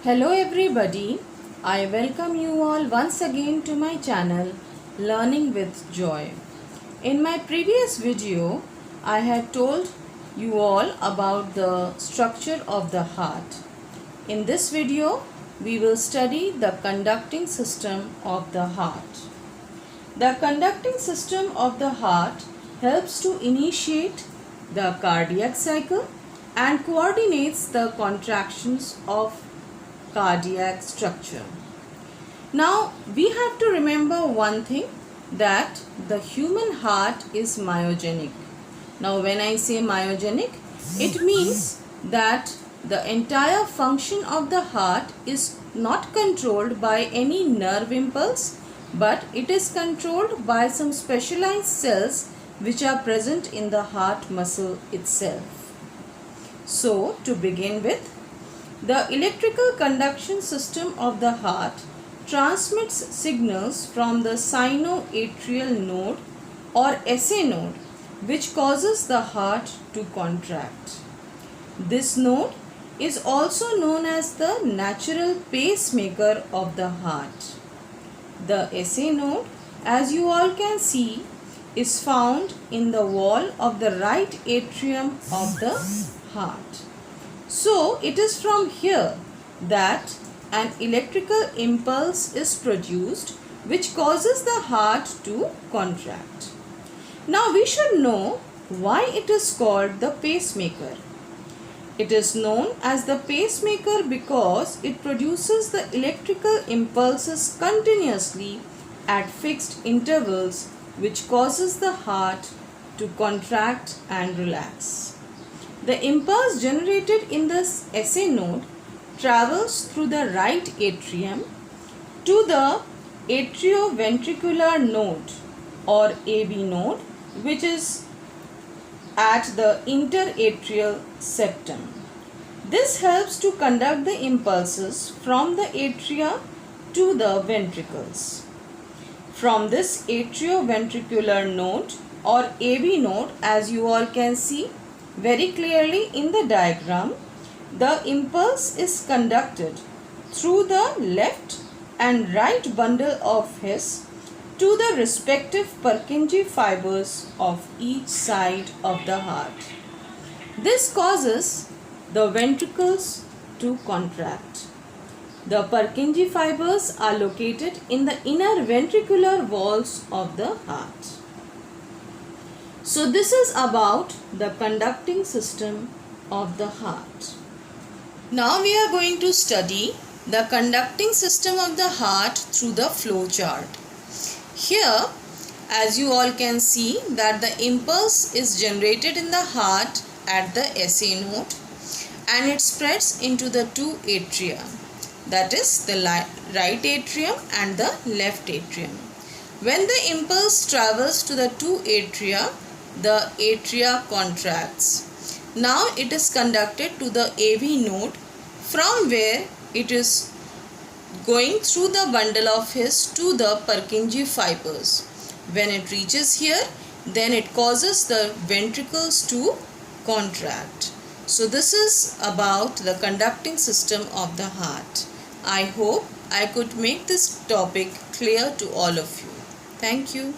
Hello everybody, I welcome you all once again to my channel Learning with Joy. In my previous video, I had told you all about the structure of the heart. In this video, we will study the conducting system of the heart. The conducting system of the heart helps to initiate the cardiac cycle and coordinates the contractions of cardiac structure. Now we have to remember one thing, that the human heart is myogenic. Now when I say myogenic, it means that the entire function of the heart is not controlled by any nerve impulse, but it is controlled by some specialized cells which are present in the heart muscle itself. So to begin with, the electrical conduction system of the heart transmits signals from the sinoatrial node or SA node, which causes the heart to contract. This node is also known as the natural pacemaker of the heart. The SA node, as you all can see, is found in the wall of the right atrium of the heart. So it is from here that an electrical impulse is produced which causes the heart to contract. Now we should know why it is called the pacemaker. It is known as the pacemaker because it produces the electrical impulses continuously at fixed intervals, which causes the heart to contract and relax. The impulse generated in the SA node travels through the right atrium to the atrioventricular node or AB node, which is at the interatrial septum. This helps to conduct the impulses from the atria to the ventricles. From this atrioventricular node or AB node, as you all can see very clearly in the diagram, the impulse is conducted through the left and right bundle of His to the respective Purkinje fibers of each side of the heart. This causes the ventricles to contract. The Purkinje fibers are located in the inner ventricular walls of the heart. So this is about the conducting system of the heart. Now we are going to study the conducting system of the heart through the flow chart. Here, as you all can see, that the impulse is generated in the heart at the SA node and it spreads into the two atria, that is the right atrium and the left atrium. When the impulse travels to the two atria, the atria contracts. Now it is conducted to the AV node, from where it is going through the bundle of His to the Purkinje fibers. When it reaches here, then it causes the ventricles to contract. So this is about the conducting system of the heart. I hope I could make this topic clear to all of you. Thank you.